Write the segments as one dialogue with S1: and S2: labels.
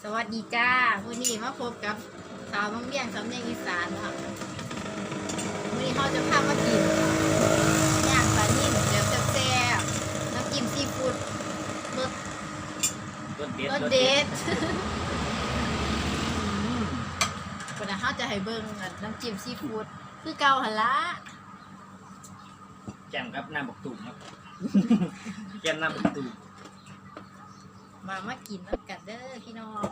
S1: สวัสดีจ้าวันนี้มาพบกับสาวบางเบี้ยงสำเนียงอีสานค่ะวันนี้เขาจะพามากินย่างปลานิ่มเดี๋ยวแซ่บๆน้ำจิ้มซีฟู้ดรสเด็ดวันนี้เขาจะให้เบิ้งน้ำจิ้มซีฟู้ดคือเก่าหันละ
S2: แจมครับน้ำบักตูมครับ แจมน้ำบักตูม
S1: มากินน้ำกันเด้อพี่น้อง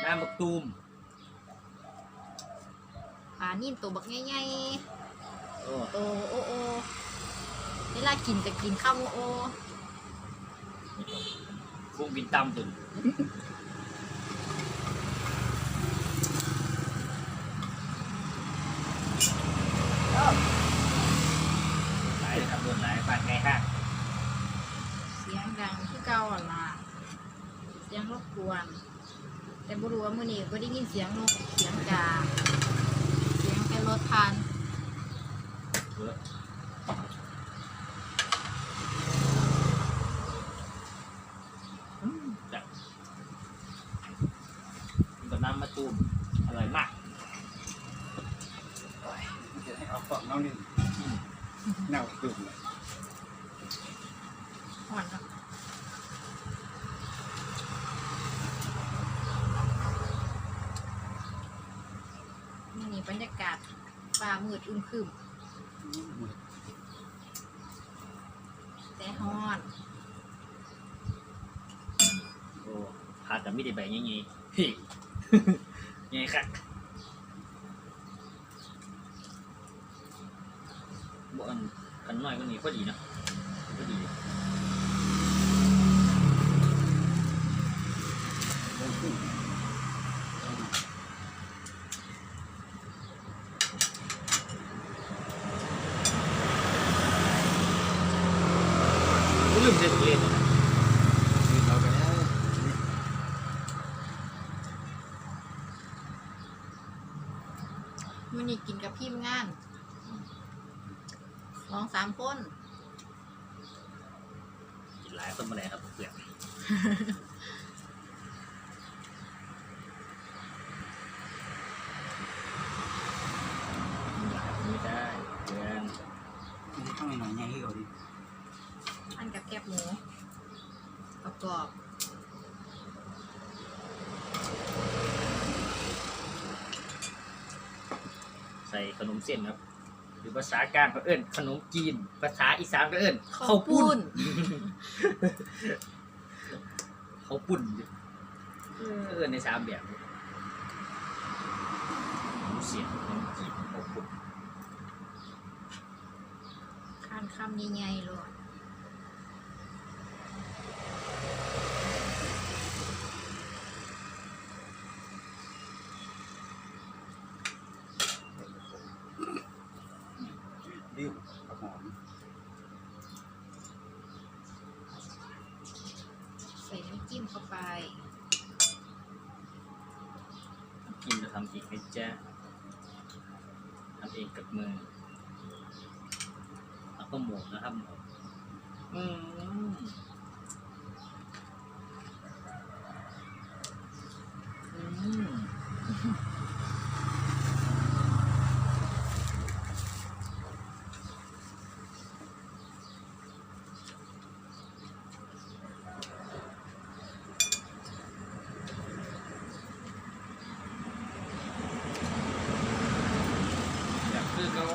S2: น้ำบักตูม
S1: ปลานิ่มตัวบักใหญ่ๆ
S2: โอ้
S1: โตโอโอเวลากินจะกินข้าวโอโอ
S2: กุ้งบินตำตุนหลายครับโดนหลายปานไงฮะ
S1: เสียงดังคือเก่าอ่ะล่ะเสียงรบกวนแต่บ่รู้ว่ามื้อนี้บ่ได้ยินเสียงนกเสียงกาเสียงแค่รถผ่าน
S2: จับกับน้ำมะตูมอร่อยมาก
S3: จะให้เอาฝั่งน้องนี่เน่าตุ่มเลย
S1: ห่อนเนาะนี่บรรยากาศฟ้ามืดอึมครึมแต่ฮ้อน
S2: โอ้พาแต่ไม่ได้ใบงี้งี้พี่ งี้ครับบ่อันขันน้อยกว่านี้พอดีเนาะพอดีลืมเส้นเล่นนะ
S3: เราไปแล้ว
S1: มื้อนี้กินกับพี่งาน2-3 คน
S2: กินหลายคนมาแล้วครับเพื่อนไม่ได้เพื่อน
S3: ต้องหน่อยๆให้เขาดิ
S1: อันกับแคบหมูกรอบ
S2: ใส่ขนมเส้นครับหรือภาษากลางก็เอิ้นขนมจีนภาษาอีสานก็เอิ้น
S1: ๆ
S2: ข้าวปุ้นข้าวปุ้นเอิ้นใน3แบบขนมเส้นขนมจีนข้าวปุ้น
S1: ข้านคำใหญ่ๆเลย
S3: ดิ้วกระหอม
S1: ใส่น้ำจิ้มเข้าไป
S2: กินจะทำอีกไหมจ๊ะทำเองกับมือแล้วก็หมูนะครับหมูอืมอืมอยากคือเขา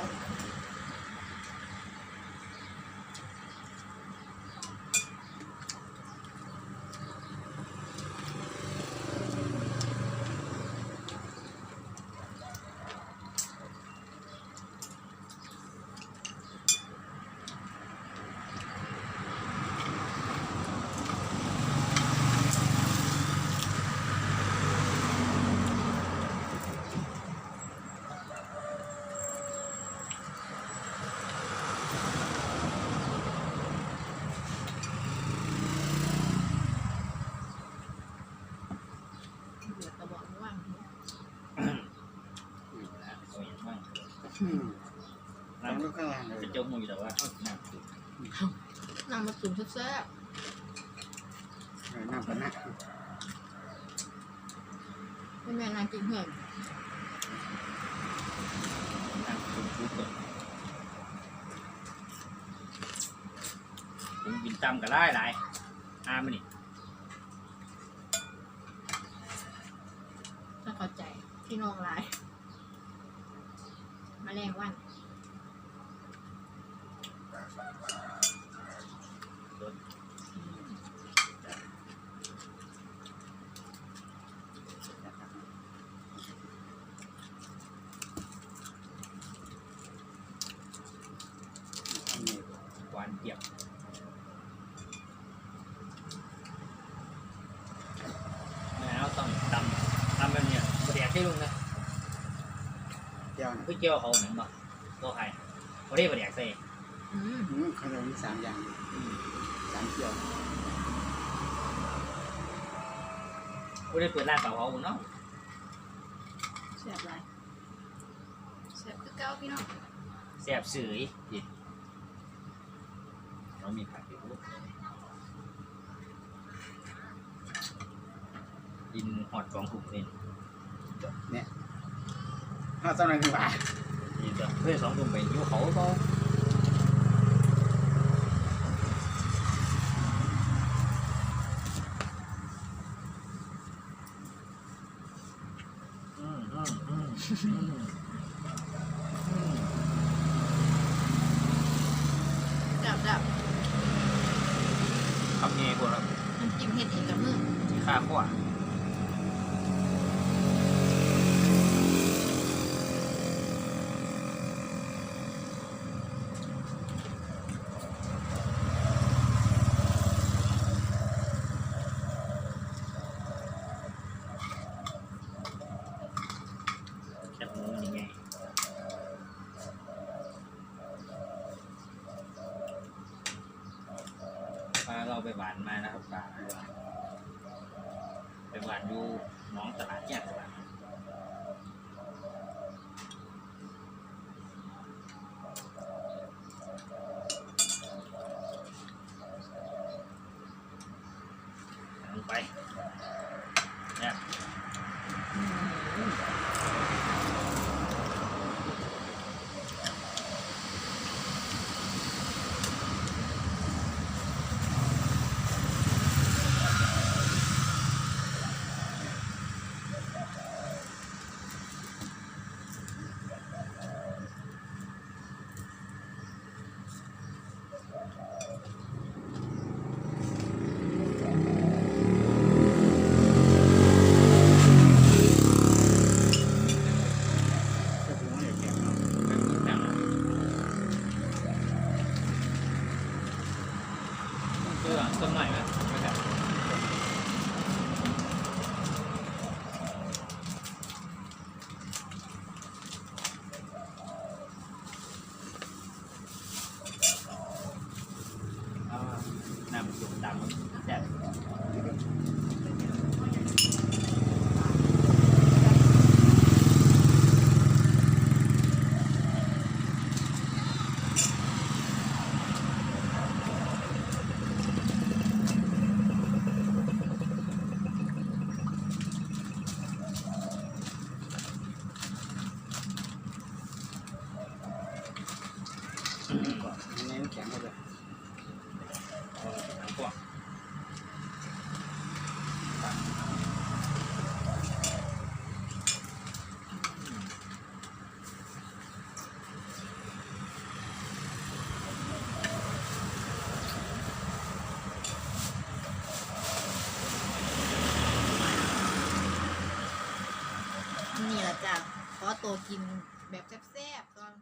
S1: เดือดกระบอกว่าง
S2: เอาอย่างบ้าง
S3: น้ำก็ข้างล่างเลย
S2: จะจมมือแต่ว่าน้ำคือ
S1: น้ำมาตุ่มแซ่บ
S3: น้ำกันนะ
S1: ไม่แม่นางกินเหื่อน
S2: นั่งกินชุบเลยผมกินตำก็ได้หลายมันนี่
S1: ถ้าเข้าใจพี่น้องหลายแมลงวัน
S3: อันนี้
S2: หวานเจี๊ยบแล้วต้องตำแบบเนี้ยประเดี๋ยวให้ลุงนะ
S3: เจ้านะ
S2: พี่เจียวเขาเหมือนบ่ตัวไข่เขาเรียกประเดี๋ยวใส่
S3: ขนมมี3อย่าง3เกี่ยว
S2: กูได้เปิดร้านเปล่าเขาเนาะ
S1: แซ่บหลายแซ่บคือเก้าพี่น้อง
S2: แซ่บสื่ออีกเรามีผักอยู่กินหอด2 ถุงเลย
S3: เนี่ยถ้าสำนักถึงบาท
S2: นี่ตัวเพื่อน2 ถุงไปอยู่เขาก็
S1: แซ่บแบบ
S2: ทำเงี้ยพวกเรา
S1: น้ำจิ้มเห็ดเองกับมือ
S2: ที่ค่าขวาแคบหมูยังไงปลาเราไปหวานมานะครับปลาไปหวานดูน้องตลาดแยกตลาดลงไปเนี่ย
S3: ก็ถึงว่าเดี๋ยวแกงเนาะ
S2: ต้นใหม่ไหมไม่ใช่น้ำจุ่มดำแซ่บ
S3: ก็เน้นแข็งไปเลย
S2: น้ำกวาง
S1: นี่แหละจ้ะขอตัวกินแบบแซ่บๆก่อน